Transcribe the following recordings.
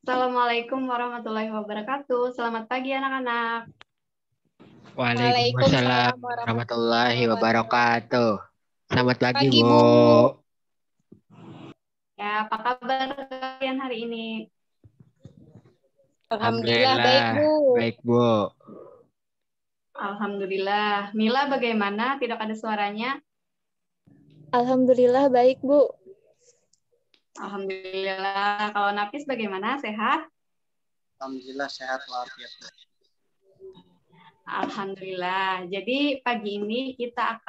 Assalamualaikum warahmatullahi wabarakatuh. Selamat pagi anak-anak. Waalaikumsalam Waalaikumsalam warahmatullahi warahmatullahi wabarakatuh. wabarakatuh. Selamat pagi, Pagi, Bu. Bu. Ya, apa kabar kalian hari ini? Alhamdulillah baik, Bu. Baik, Bu. Alhamdulillah. Mila bagaimana? Tidak ada suaranya? Alhamdulillah baik, Bu. Alhamdulillah. Kalau Nafis bagaimana? Sehat? Alhamdulillah sehat walafiat. Alhamdulillah. Jadi pagi ini kita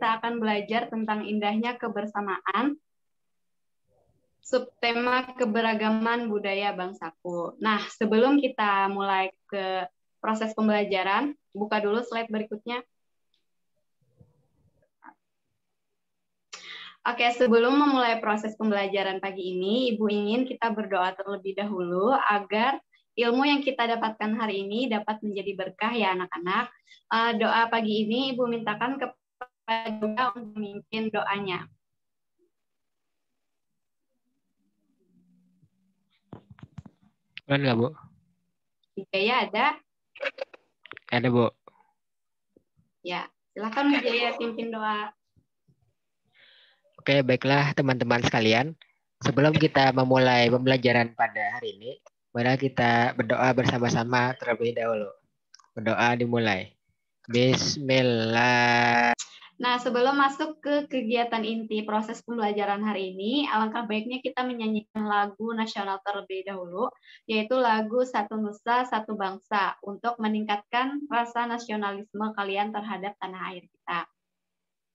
akan belajar tentang indahnya kebersamaan. Subtema keberagaman budaya bangsaku. Nah, sebelum kita mulai ke proses pembelajaran, buka dulu slide berikutnya. Oke, sebelum memulai proses pembelajaran pagi ini, Ibu ingin kita berdoa terlebih dahulu agar ilmu yang kita dapatkan hari ini dapat menjadi berkah ya anak-anak. Doa pagi ini Ibu mintakan kepada untuk memimpin doanya. Enggak, Bu? Wijaya ada? Ada, Bu. Ya, silakan Wijaya pimpin doa. Oke, baiklah teman-teman sekalian. Sebelum kita memulai pembelajaran pada hari ini, mari kita berdoa bersama-sama terlebih dahulu. Berdoa dimulai. Bismillah. Nah, sebelum masuk ke kegiatan inti proses pembelajaran hari ini, alangkah baiknya kita menyanyikan lagu nasional terlebih dahulu, yaitu lagu Satu Nusa, Satu Bangsa, untuk meningkatkan rasa nasionalisme kalian terhadap tanah air kita.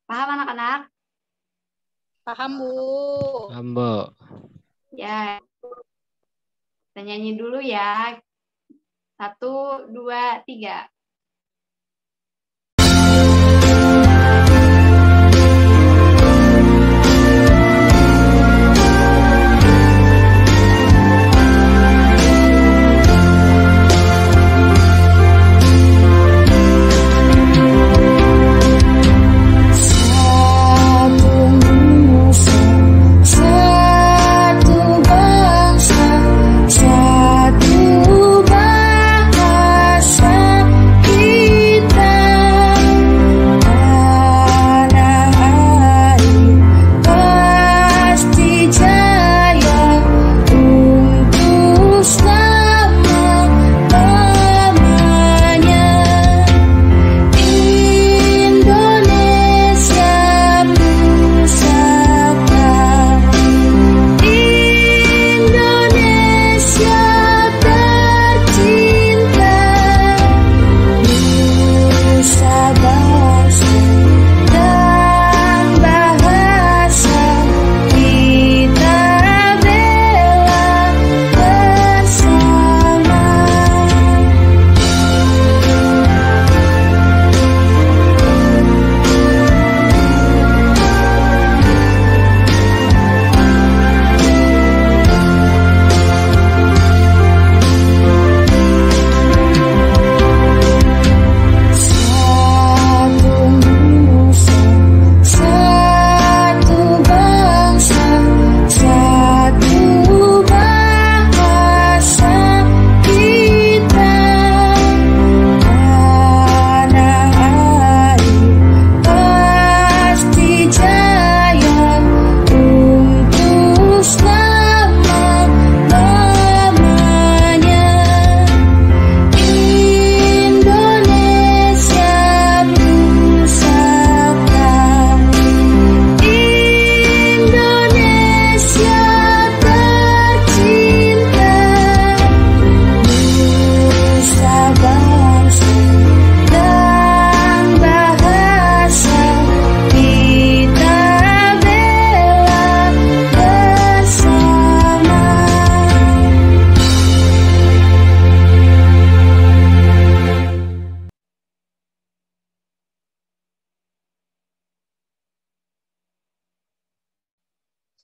Paham anak-anak? Paham, Bu. Paham, Bu. Ya, kita nyanyi dulu ya. 1, 2, 3.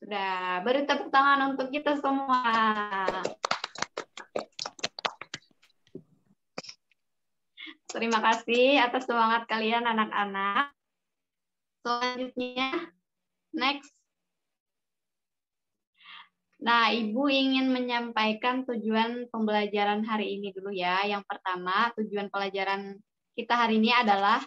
Sudah, beri tepuk tangan untuk kita semua. Terima kasih atas semangat kalian anak-anak. Selanjutnya, next. Nah, Ibu ingin menyampaikan tujuan pembelajaran hari ini dulu ya. Yang pertama, tujuan pelajaran kita hari ini adalah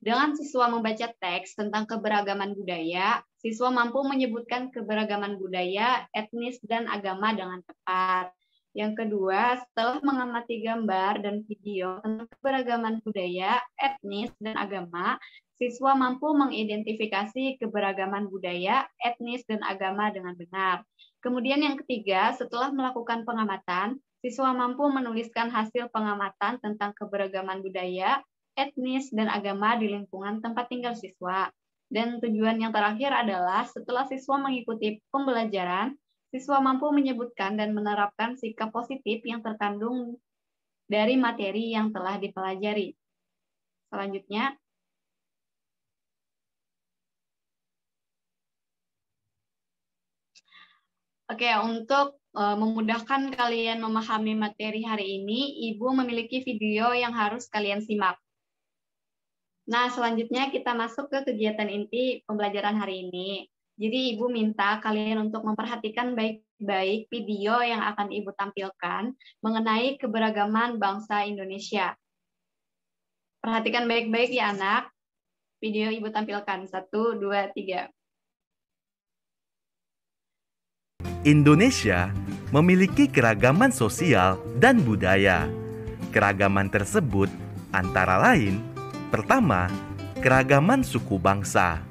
dengan siswa membaca teks tentang keberagaman budaya, siswa mampu menyebutkan keberagaman budaya, etnis, dan agama dengan tepat. Yang kedua, setelah mengamati gambar dan video tentang keberagaman budaya, etnis, dan agama, siswa mampu mengidentifikasi keberagaman budaya, etnis, dan agama dengan benar. Kemudian yang ketiga, setelah melakukan pengamatan, siswa mampu menuliskan hasil pengamatan tentang keberagaman budaya, etnis, dan agama di lingkungan tempat tinggal siswa. Dan tujuan yang terakhir adalah setelah siswa mengikuti pembelajaran, siswa mampu menyebutkan dan menerapkan sikap positif yang terkandung dari materi yang telah dipelajari. Selanjutnya, oke, untuk memudahkan kalian memahami materi hari ini, Ibu memiliki video yang harus kalian simak. Nah, selanjutnya kita masuk ke kegiatan inti pembelajaran hari ini. Jadi Ibu minta kalian untuk memperhatikan baik-baik video yang akan Ibu tampilkan mengenai keberagaman bangsa Indonesia. Perhatikan baik-baik ya anak. Video Ibu tampilkan. 1, 2, 3. Indonesia memiliki keragaman sosial dan budaya. Keragaman tersebut antara lain: pertama, keragaman suku bangsa.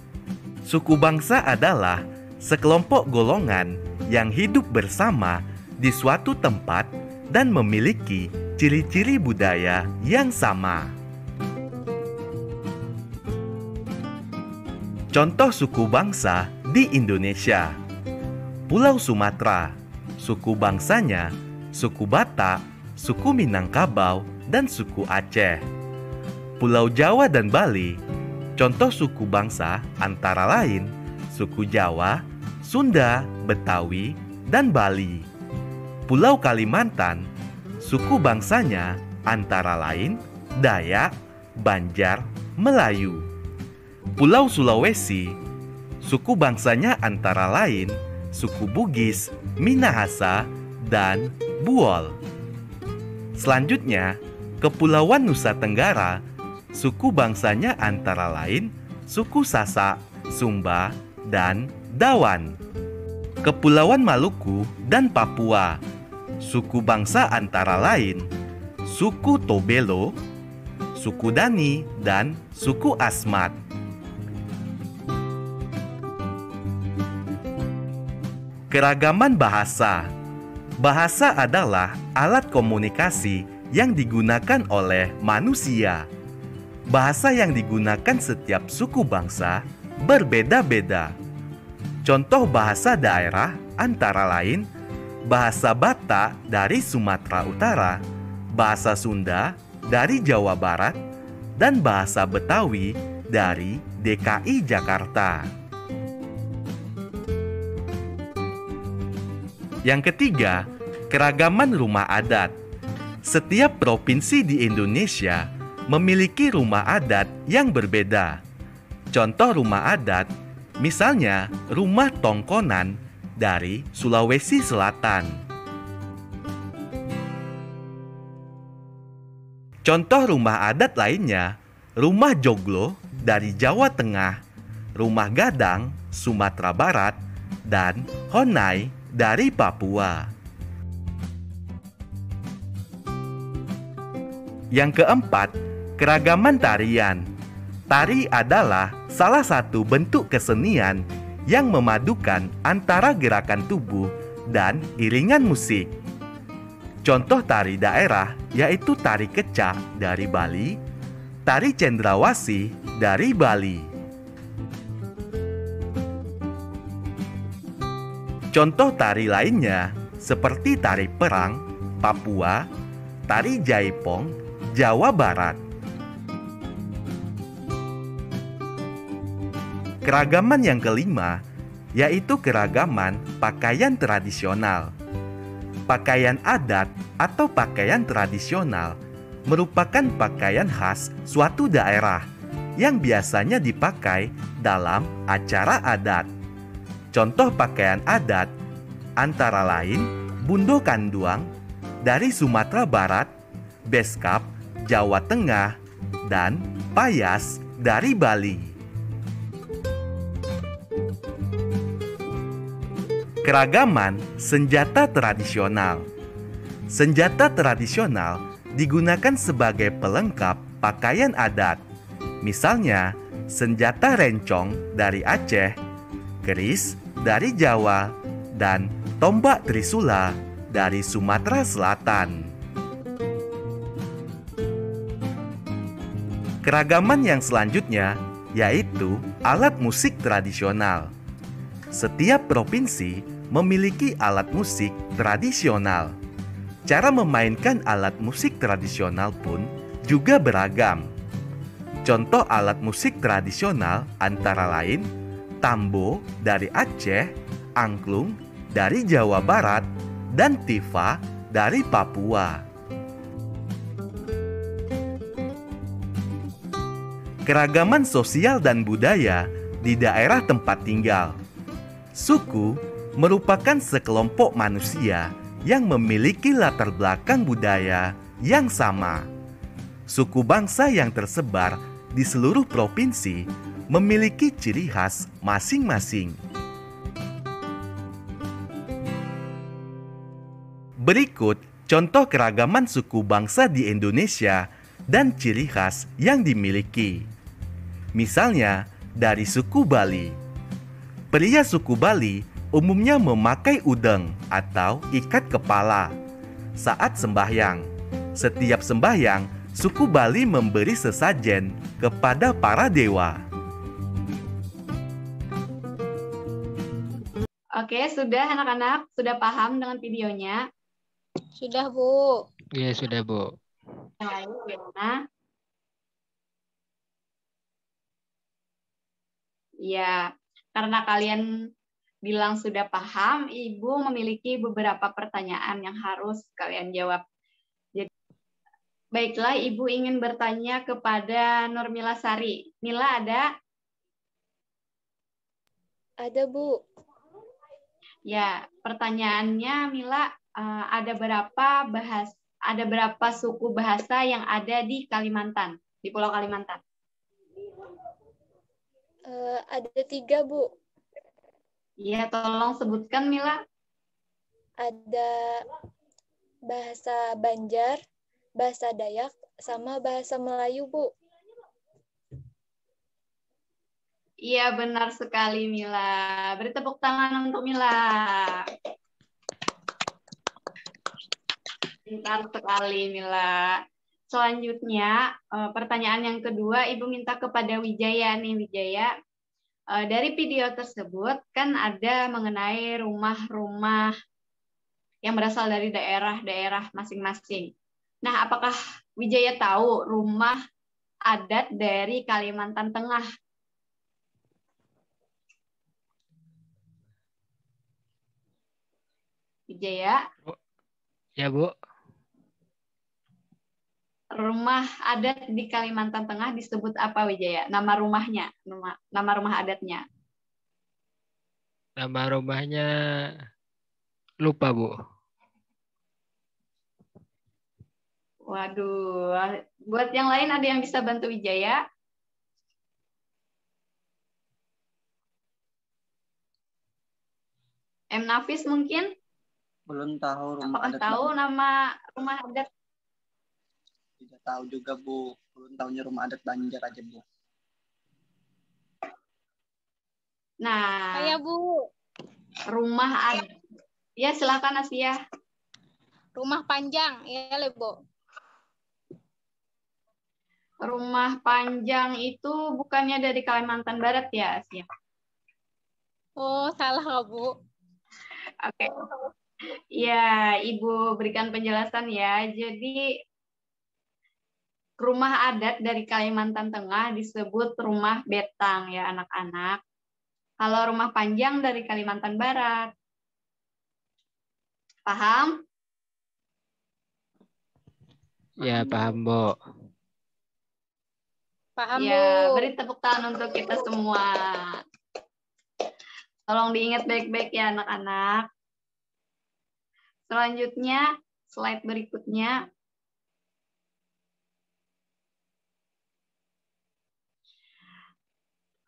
Suku bangsa adalah sekelompok golongan yang hidup bersama di suatu tempat dan memiliki ciri-ciri budaya yang sama. Contoh suku bangsa di Indonesia: Pulau Sumatera, suku bangsanya suku Batak, suku Minangkabau, dan suku Aceh. Pulau Jawa dan Bali, contoh suku bangsa antara lain suku Jawa, Sunda, Betawi, dan Bali. Pulau Kalimantan, suku bangsanya antara lain Dayak, Banjar, Melayu. Pulau Sulawesi, suku bangsanya antara lain suku Bugis, Minahasa, dan Buol. Selanjutnya, Kepulauan Nusa Tenggara, suku bangsanya antara lain suku Sasak, Sumba, dan Dawan. Kepulauan Maluku dan Papua, suku bangsa antara lain suku Tobelo, suku Dani, dan suku Asmat. Keragaman bahasa. Bahasa adalah alat komunikasi yang digunakan oleh manusia. Bahasa yang digunakan setiap suku bangsa berbeda-beda. Contoh bahasa daerah antara lain bahasa Batak dari Sumatera Utara, bahasa Sunda dari Jawa Barat, dan bahasa Betawi dari DKI Jakarta. Yang ketiga, keragaman rumah adat. Setiap provinsi di Indonesia memiliki rumah adat yang berbeda. Contoh rumah adat, misalnya rumah Tongkonan dari Sulawesi Selatan. Contoh rumah adat lainnya, rumah Joglo dari Jawa Tengah, rumah Gadang, Sumatera Barat, dan Honai dari Papua. Yang keempat, keragaman tarian. Tari adalah salah satu bentuk kesenian yang memadukan antara gerakan tubuh dan iringan musik. Contoh tari daerah yaitu tari kecak dari Bali, tari cendrawasih dari Bali. Contoh tari lainnya seperti tari perang, Papua, tari jaipong, Jawa Barat. Keragaman yang kelima yaitu keragaman pakaian tradisional. Pakaian adat atau pakaian tradisional merupakan pakaian khas suatu daerah yang biasanya dipakai dalam acara adat. Contoh pakaian adat antara lain Bundo Kanduang dari Sumatera Barat, Beskap Jawa Tengah, dan Payas dari Bali. Keragaman senjata tradisional. Senjata tradisional digunakan sebagai pelengkap pakaian adat. Misalnya, senjata rencong dari Aceh, keris dari Jawa, dan tombak trisula dari Sumatera Selatan. Keragaman yang selanjutnya yaitu alat musik tradisional. Setiap provinsi memiliki alat musik tradisional. Cara memainkan alat musik tradisional pun juga beragam. Contoh alat musik tradisional antara lain tambo dari Aceh, angklung dari Jawa Barat, dan tifa dari Papua. Keragaman sosial dan budaya di daerah tempat tinggal. Suku merupakan sekelompok manusia yang memiliki latar belakang budaya yang sama. Suku bangsa yang tersebar di seluruh provinsi memiliki ciri khas masing-masing. Berikut contoh keragaman suku bangsa di Indonesia dan ciri khas yang dimiliki. Misalnya, dari suku Bali. Pria suku Bali umumnya memakai udeng atau ikat kepala saat sembahyang. Setiap sembahyang, suku Bali memberi sesajen kepada para dewa. Oke, sudah anak-anak? Sudah paham dengan videonya? Sudah, Bu. Iya, sudah, Bu. Yang lain gimana? Ya, karena kalian bilang sudah paham, Ibu memiliki beberapa pertanyaan yang harus kalian jawab. Jadi, baiklah, Ibu ingin bertanya kepada Nurmila Sari. Mila ada? Ada, Bu. Ya, pertanyaannya Mila, ada berapa suku bahasa yang ada di Kalimantan, di Pulau Kalimantan? Ada 3, Bu. Iya, tolong sebutkan Mila. Ada bahasa Banjar, bahasa Dayak, sama bahasa Melayu, Bu. Iya, benar sekali Mila. Beri tepuk tangan untuk Mila. Pintar sekali Mila. Selanjutnya, pertanyaan yang kedua, Ibu minta kepada Wijaya nih, Wijaya. Dari video tersebut kan ada mengenai rumah-rumah yang berasal dari daerah-daerah masing-masing. Nah, apakah Wijaya tahu rumah adat dari Kalimantan Tengah? Wijaya? Ya, Bu. Rumah adat di Kalimantan Tengah disebut apa, Wijaya? Nama rumahnya, nama rumah adatnya. Nama rumahnya lupa, Bu. Waduh, buat yang lain ada yang bisa bantu Wijaya? M. Nafis mungkin? Belum tahu rumah Apakah adat. tahu nama rumah adat? Tidak tahu juga, Bu. Belum tahunya rumah adat Banjar aja, Bu. Nah, Saya, Bu. rumah adat. Ya, silakan Asia. Rumah panjang, ya, Bu. Rumah panjang itu bukannya dari Kalimantan Barat ya, Asia? Oh, salah, Bu. Oke. Ya, Ibu berikan penjelasan ya. Jadi, rumah adat dari Kalimantan Tengah disebut rumah betang ya, anak-anak. Kalau rumah panjang dari Kalimantan Barat. Paham? Ya, paham, Bu. Paham, Ya, Bu. beri tepuk tangan untuk kita semua. Tolong diingat baik-baik ya anak-anak. Selanjutnya, slide berikutnya.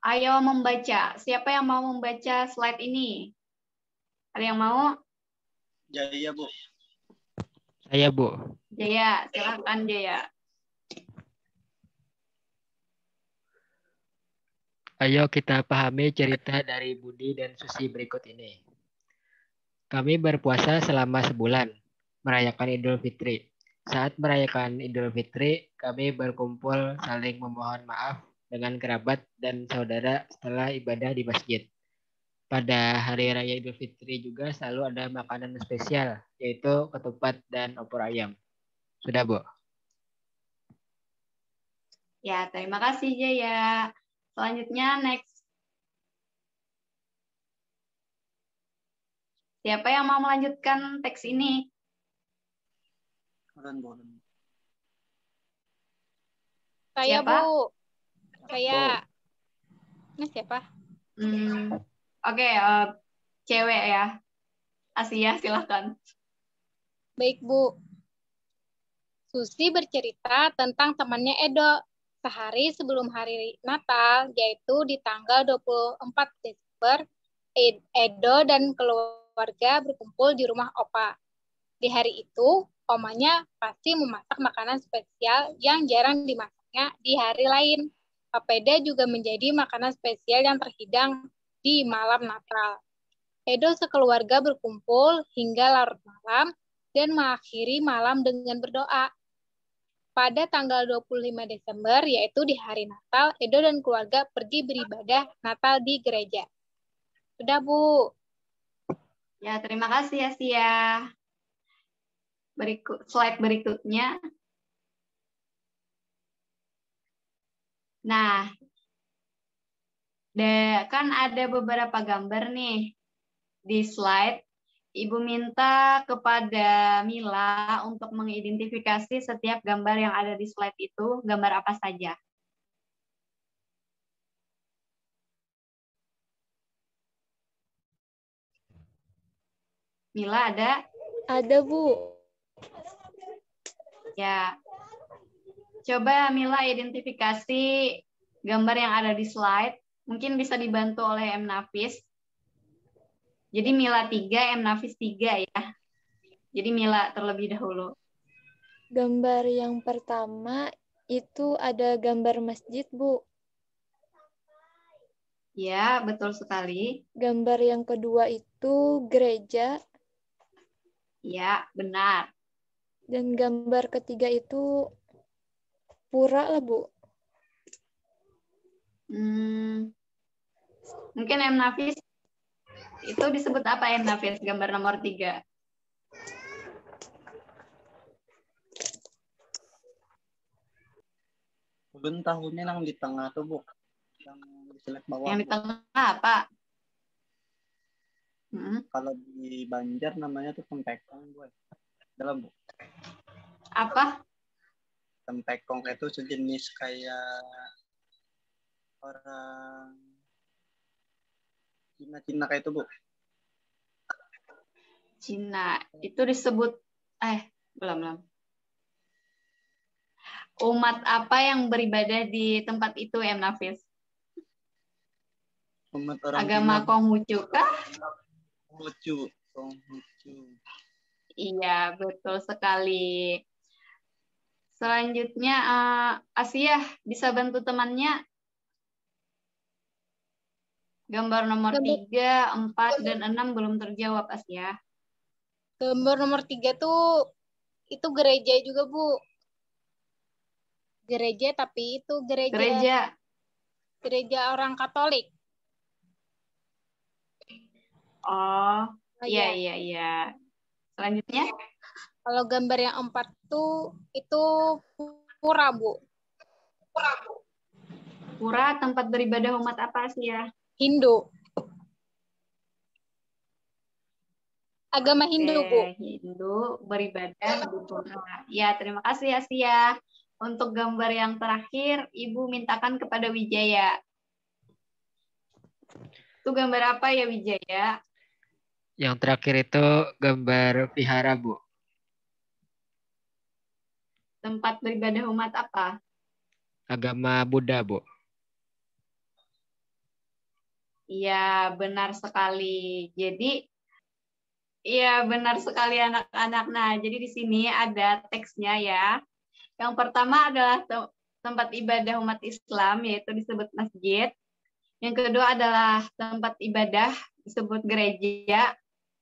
Ayo membaca. Siapa yang mau membaca slide ini? Ada yang mau? Jaya, Bu. Saya, Bu. Jaya, silakan Jaya. Ayo kita pahami cerita dari Budi dan Susi berikut ini. Kami berpuasa selama sebulan, merayakan Idul Fitri. Saat merayakan Idul Fitri, kami berkumpul saling memohon maaf dengan kerabat dan saudara setelah ibadah di masjid. Pada hari raya Idul Fitri juga selalu ada makanan spesial, yaitu ketupat dan opor ayam. Sudah, Bu? Ya, terima kasih Jaya. Selanjutnya next. Siapa yang mau melanjutkan teks ini? Boleh. Saya, Siapa? Bu. Saya. Ini siapa? Oke, cewek ya. Asia, silakan. Baik, Bu. Susi bercerita tentang temannya Edo. Sehari sebelum hari Natal, yaitu di tanggal 24 Desember, Edo dan keluarga berkumpul di rumah Opa. Di hari itu, omanya pasti memasak makanan spesial yang jarang dimasaknya di hari lain. Papeda juga menjadi makanan spesial yang terhidang di malam Natal. Edo sekeluarga berkumpul hingga larut malam dan mengakhiri malam dengan berdoa. Pada tanggal 25 Desember, yaitu di hari Natal, Edo dan keluarga pergi beribadah Natal di gereja. Sudah, Bu. Ya, terima kasih Asia. Slide berikutnya. Nah, kan ada beberapa gambar nih di slide. Ibu minta kepada Mila untuk mengidentifikasi setiap gambar yang ada di slide itu, gambar apa saja. Mila ada? Ada, Bu. Ya. Coba Mila identifikasi gambar yang ada di slide. Mungkin bisa dibantu oleh M. Nafis. Jadi Mila 3, M. Nafis 3 ya. Jadi Mila terlebih dahulu. Gambar yang pertama itu ada gambar masjid, Bu. Ya, betul sekali. Gambar yang kedua itu gereja. Ya, benar. Dan gambar ketiga itu pura lah, Bu. Mungkin M. Nafis, itu disebut apa M. Nafis, gambar nomor 3? Ulun tahunnya yang di tengah tuh, Bu. Yang di selek bawah. Yang di tengah apa? Kalau di Banjar namanya tuh tempekong, Bu. Dalam, Bu. Apa? Tempekong itu sejenis kayak orang Cina kayak itu, Bu. Cina. Itu disebut, belum. Umat apa yang beribadah di tempat itu, M. Nafis? Umat orang Agama Cina. Konghucu kah? Konghucu. Iya, betul sekali. Selanjutnya, Asia bisa bantu temannya. Gambar nomor 3, 4, dan 6 belum terjawab, Asia. Gambar nomor 3 tuh itu gereja juga, Bu. Gereja, tapi itu gereja orang Katolik. Oh, iya. Selanjutnya? Kalau gambar yang 4 tuh itu pura, Bu. Pura tempat beribadah umat apa sih ya? Hindu. Agama Hindu, Bu. Hindu beribadah di pura. Ya, terima kasih Asia. Untuk gambar yang terakhir, Ibu mintakan kepada Wijaya. Itu gambar apa ya, Wijaya? Yang terakhir itu gambar vihara, Bu. Tempat beribadah umat apa? Agama Buddha, Bu. Iya, benar sekali. Jadi, iya benar sekali anak-anak. Nah, jadi di sini ada teksnya ya. Yang pertama adalah tempat ibadah umat Islam, yaitu disebut masjid. Yang kedua adalah tempat ibadah, disebut gereja.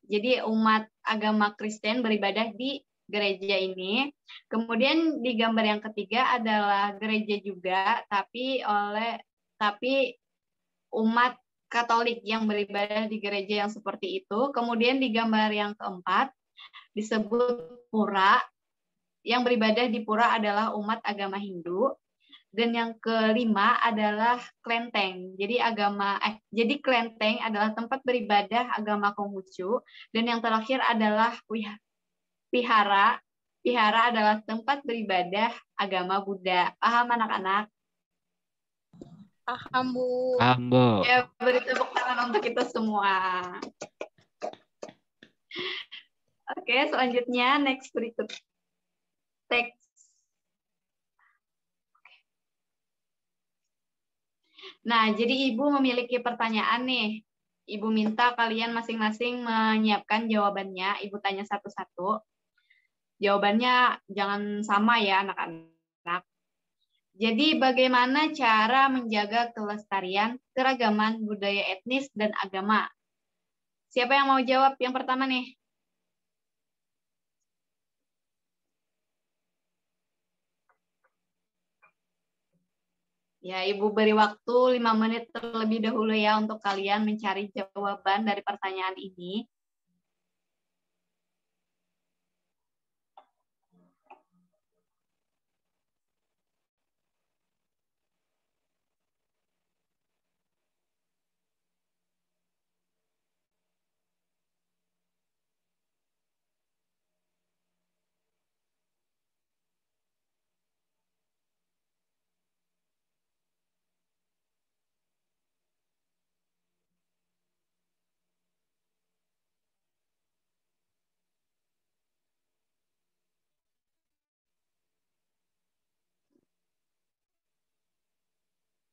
Jadi umat agama Kristen beribadah di gereja ini. Kemudian di gambar yang ketiga adalah gereja juga, tapi umat Katolik yang beribadah di gereja yang seperti itu. Kemudian di gambar yang keempat disebut pura. Yang beribadah di pura adalah umat agama Hindu. Dan yang kelima adalah kelenteng. Jadi kelenteng adalah tempat beribadah agama Konghucu. Dan yang terakhir adalah vihara. Vihara adalah tempat beribadah agama Buddha. Paham anak-anak? Paham, Bu. Paham, Bu. Ya, beri tepuk tangan untuk kita semua. Oke, selanjutnya next berikut. Teks. Nah, jadi Ibu memiliki pertanyaan nih. Ibu minta kalian masing-masing menyiapkan jawabannya. Ibu tanya satu-satu. Jawabannya jangan sama ya anak-anak. Jadi bagaimana cara menjaga kelestarian, keragaman budaya etnis dan agama? Siapa yang mau jawab yang pertama nih? Ya, Ibu beri waktu 5 menit terlebih dahulu ya untuk kalian mencari jawaban dari pertanyaan ini.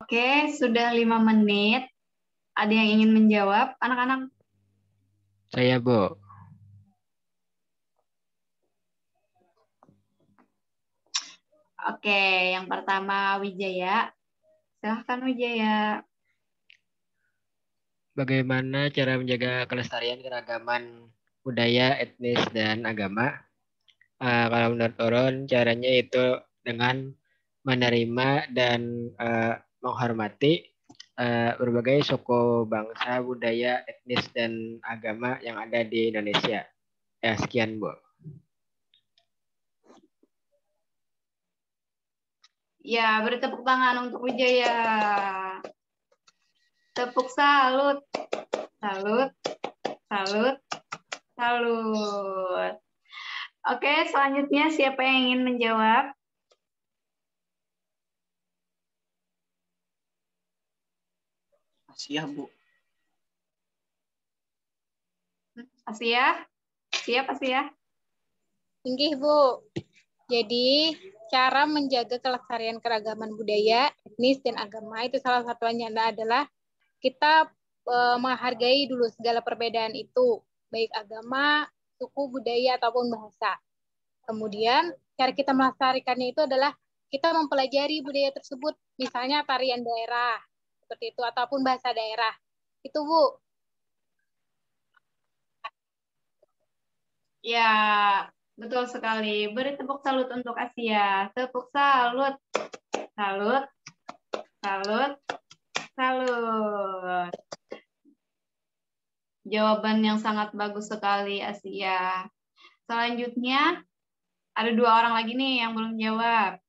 Oke, sudah 5 menit. Ada yang ingin menjawab, anak-anak? Saya, Bu. Oke, yang pertama Wijaya. Silahkan Wijaya. Bagaimana cara menjaga kelestarian keragaman budaya, etnis, dan agama? Kalau menurut Oron, caranya itu dengan menerima dan menghormati berbagai suku, bangsa, budaya, etnis, dan agama yang ada di Indonesia. Ya, sekian, Bu. Ya, beri tepuk tangan untuk Wijaya. Tepuk salut. Salut. Salut. Salut. Oke, selanjutnya siapa yang ingin menjawab? Asia, Bu. Asia? Siap, Asia? Inggih, Bu. Jadi, cara menjaga kelestarian keragaman budaya, etnis, dan agama itu salah satunya adalah kita menghargai dulu segala perbedaan itu, baik agama, suku, budaya, ataupun bahasa. Kemudian, cara kita melestarikannya itu adalah kita mempelajari budaya tersebut, misalnya tarian daerah, seperti itu, ataupun bahasa daerah. Itu, Bu. Ya, betul sekali. Beri tepuk salut untuk Asia. Tepuk salut. Salut. Salut. Salut. Jawaban yang sangat bagus sekali, Asia. Selanjutnya, ada 2 orang lagi nih yang belum jawab.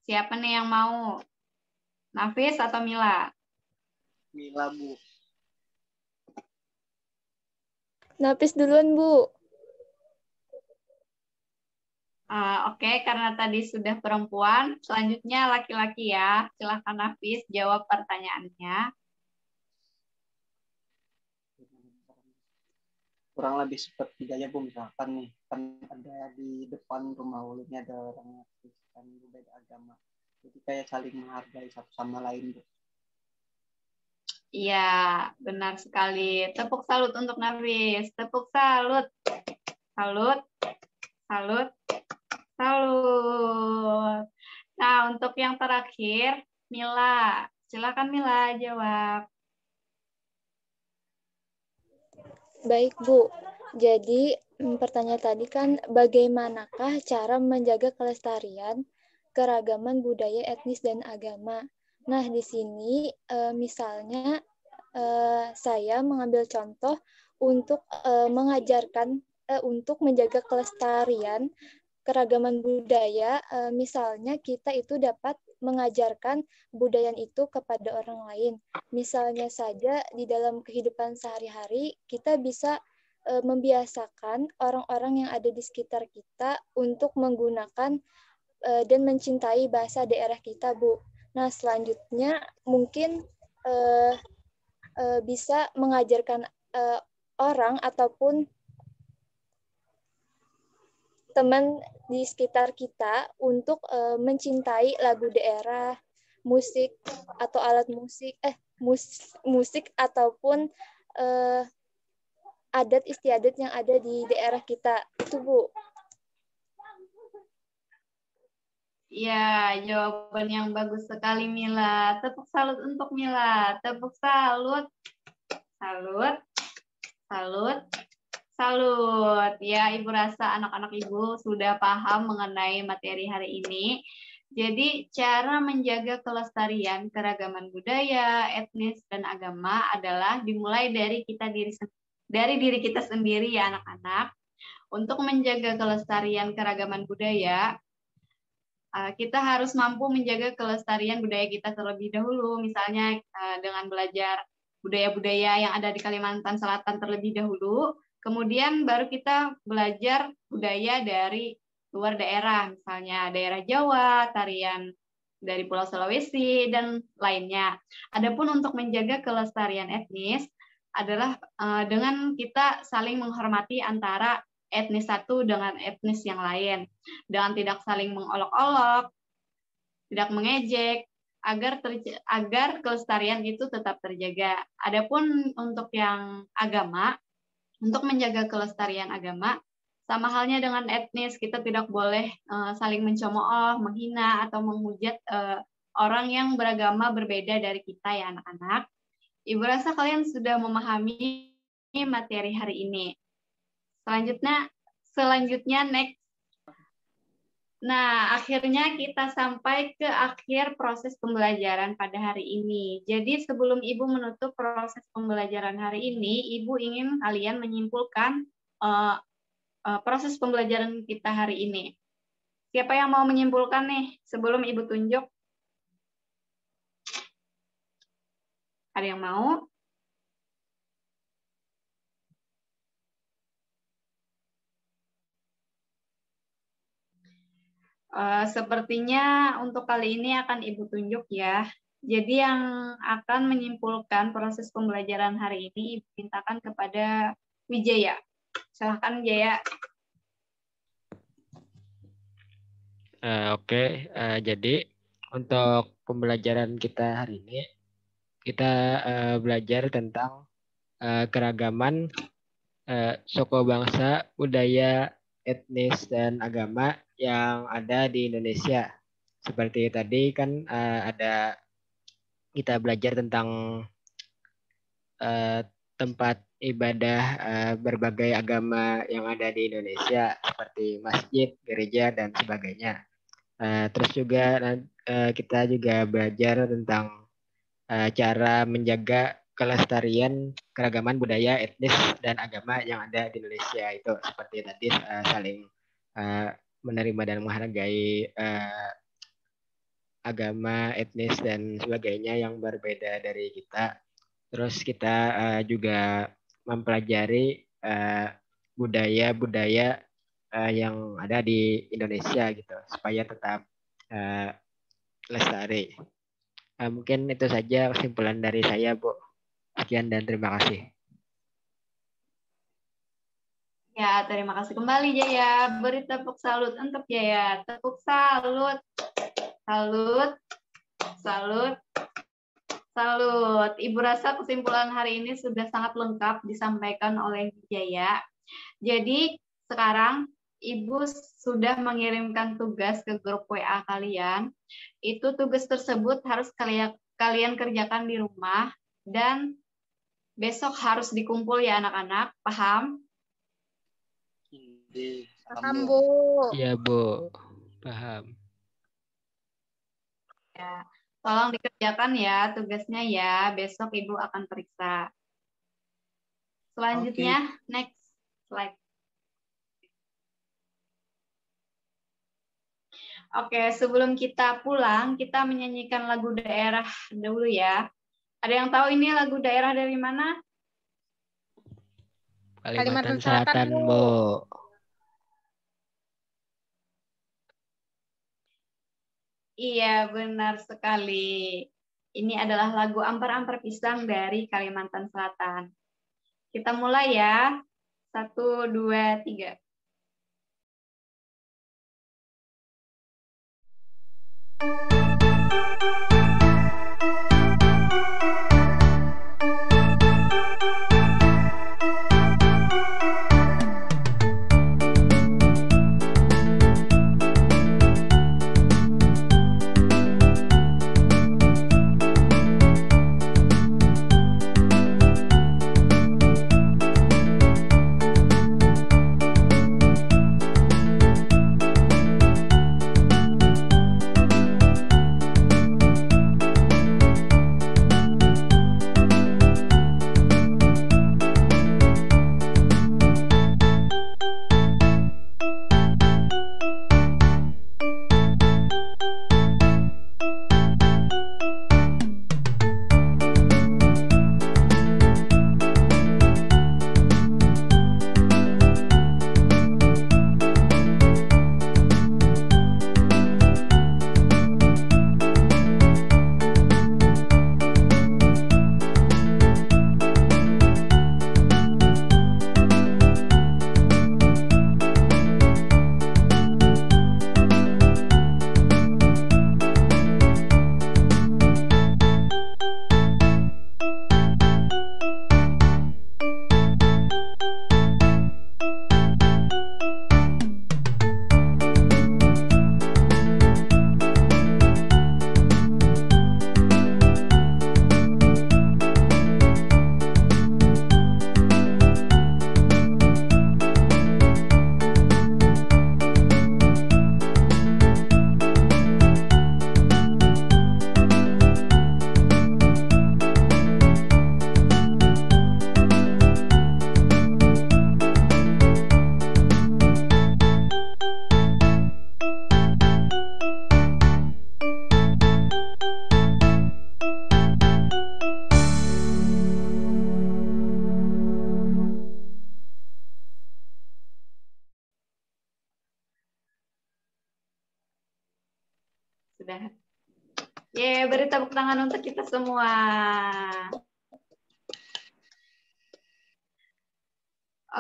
Siapa nih yang mau? Nafis atau Mila? Mila, Bu. Nafis duluan, Bu. Oke, karena tadi sudah perempuan, selanjutnya laki-laki ya. Silahkan Nafis jawab pertanyaannya. kurang lebih seperti gaya Bu, misalkan nih kan ada di depan rumah Ulu ini ada orang Kristen berbeda agama, jadi kayak saling menghargai satu sama lain Bu. Iya, benar sekali. Tepuk salut untuk Nafis. Tepuk salut. Salut. Salut. Salut. Nah, untuk yang terakhir, Mila. Silakan Mila jawab. Baik, Bu. Jadi, pertanyaan tadi kan bagaimanakah cara menjaga kelestarian keragaman budaya, etnis, dan agama? Nah, di sini misalnya saya mengambil contoh untuk mengajarkan untuk menjaga kelestarian keragaman budaya, misalnya kita itu dapat mengajarkan budaya itu kepada orang lain. Misalnya saja di dalam kehidupan sehari-hari kita bisa membiasakan orang-orang yang ada di sekitar kita untuk menggunakan dan mencintai bahasa daerah kita, Bu. Nah, selanjutnya mungkin bisa mengajarkan orang ataupun teman di sekitar kita untuk mencintai lagu daerah, musik atau alat musik, musik ataupun adat istiadat yang ada di daerah kita. Itu, Bu. Ya, jawaban yang bagus sekali Mila. Tepuk salut untuk Mila. Tepuk salut. Salut. Salut. Salut. Ya, Ibu rasa anak-anak Ibu sudah paham mengenai materi hari ini. Jadi, cara menjaga kelestarian keragaman budaya, etnis, dan agama adalah dimulai dari diri kita sendiri ya anak-anak. Untuk menjaga kelestarian keragaman budaya, kita harus mampu menjaga kelestarian budaya kita terlebih dahulu, misalnya dengan belajar budaya-budaya yang ada di Kalimantan Selatan terlebih dahulu, kemudian baru kita belajar budaya dari luar daerah, misalnya daerah Jawa, tarian dari Pulau Sulawesi, dan lainnya. Adapun untuk menjaga kelestarian etnis adalah dengan kita saling menghormati antara etnis satu dengan etnis yang lain, dengan tidak saling mengolok-olok, tidak mengejek, agar kelestarian itu tetap terjaga. Adapun untuk yang agama, untuk menjaga kelestarian agama, sama halnya dengan etnis, kita tidak boleh saling mencemooh, menghina, atau menghujat orang yang beragama berbeda dari kita ya anak-anak. Ibu rasa kalian sudah memahami materi hari ini. Selanjutnya next. Nah, akhirnya kita sampai ke akhir proses pembelajaran pada hari ini. Jadi sebelum Ibu menutup proses pembelajaran hari ini, Ibu ingin kalian menyimpulkan proses pembelajaran kita hari ini. Siapa yang mau menyimpulkan nih sebelum Ibu tunjuk? Ada yang mau? Sepertinya untuk kali ini akan Ibu tunjuk ya. Jadi yang akan menyimpulkan proses pembelajaran hari ini Ibu mintakan kepada Wijaya. Silahkan Wijaya. Oke, jadi untuk pembelajaran kita hari ini, kita belajar tentang keragaman suku bangsa, budaya, etnis, dan agama yang ada di Indonesia. Seperti tadi kan kita belajar tentang tempat ibadah berbagai agama yang ada di Indonesia, seperti masjid, gereja, dan sebagainya. Terus juga kita juga belajar tentang cara menjaga kelestarian keragaman budaya, etnis, dan agama yang ada di Indonesia. Itu seperti tadi saling menerima dan menghargai agama, etnis, dan sebagainya yang berbeda dari kita. Terus kita juga mempelajari budaya-budaya yang ada di Indonesia gitu, supaya tetap lestari. Mungkin itu saja kesimpulan dari saya, Bu. Sekian dan terima kasih. Ya, terima kasih kembali Jaya. Beri tepuk salut untuk Jaya. Tepuk salut. Salut. Salut. Salut. Ibu rasa kesimpulan hari ini sudah sangat lengkap disampaikan oleh Jaya. Jadi sekarang Ibu sudah mengirimkan tugas ke grup WA kalian. Itu tugas tersebut harus kalian kerjakan di rumah dan besok harus dikumpul ya anak-anak. Paham? Paham, Bu. Iya, Bu. Paham. Ya, tolong dikerjakan ya tugasnya ya. Besok Ibu akan periksa. Selanjutnya, next slide. Oke, sebelum kita pulang, kita menyanyikan lagu daerah dulu ya. Ada yang tahu ini lagu daerah dari mana? Kalimantan Selatan, Bu. Iya, benar sekali. Ini adalah lagu Ampar-Ampar Pisang dari Kalimantan Selatan. Kita mulai ya. 1, 2, 3. Sudah. Beri tepuk tangan untuk kita semua.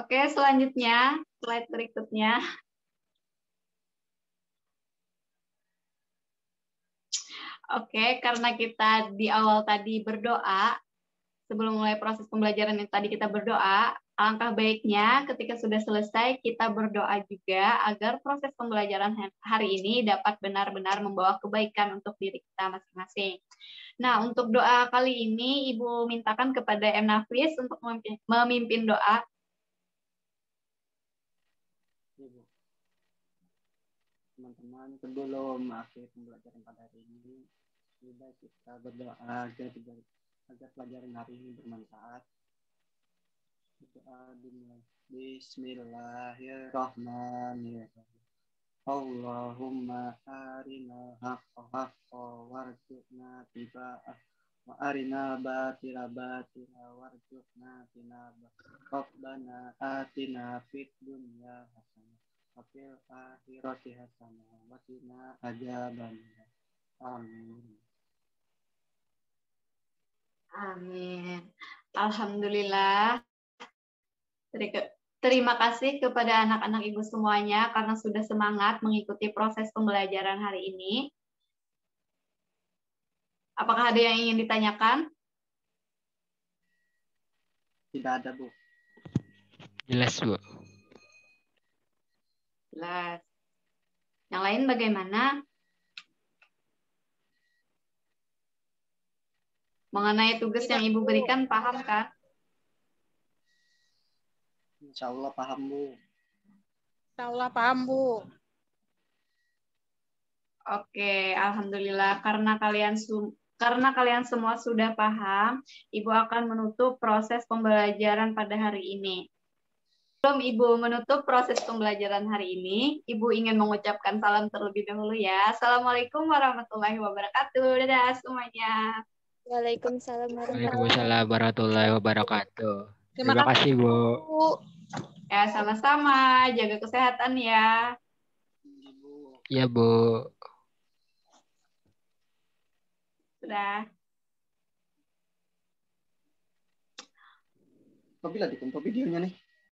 Oke, selanjutnya, slide berikutnya. Oke, karena kita di awal tadi berdoa, sebelum mulai proses pembelajaran yang tadi kita berdoa, alangkah baiknya ketika sudah selesai kita berdoa juga agar proses pembelajaran hari ini dapat benar-benar membawa kebaikan untuk diri kita masing-masing. Nah, untuk doa kali ini Ibu mintakan kepada M. Nafis untuk memimpin doa. Teman-teman, sebelum akhir pembelajaran pada hari ini, sudah kita berdoa agar pelajaran hari ini bermanfaat. Berdoa dimulai. Bismillahirrahmanirrahim. Allahumma arina haqqa haqqa warzuqna tiba'ah wa arina batila batila warzuqna tinabah. Rabbana atina fid dunya hasanah wa fil akhirati hasanah wa qina adzabannar. Amin. Amin. Alhamdulillah. Terima kasih kepada anak-anak Ibu semuanya karena sudah semangat mengikuti proses pembelajaran hari ini. Apakah ada yang ingin ditanyakan? Tidak ada, Bu. Jelas, Bu. Jelas. Yang lain bagaimana? Mengenai tugas yang Ibu berikan, paham kan? Insya Allah paham, Bu. Insya Allah paham, Bu. Oke, alhamdulillah karena kalian semua sudah paham, Ibu akan menutup proses pembelajaran pada hari ini. Sebelum Ibu menutup proses pembelajaran hari ini, Ibu ingin mengucapkan salam terlebih dahulu ya. Assalamualaikum warahmatullahi wabarakatuh. Dadah semuanya. Waalaikumsalam Waalaikumsalam warahmatullahi wabarakatuh. Terima Terima kasih, Bu. Bu. Ya, sama-sama. Jaga kesehatan ya. Ya, Bu. Sudah. Kok bila ditutup videonya nih?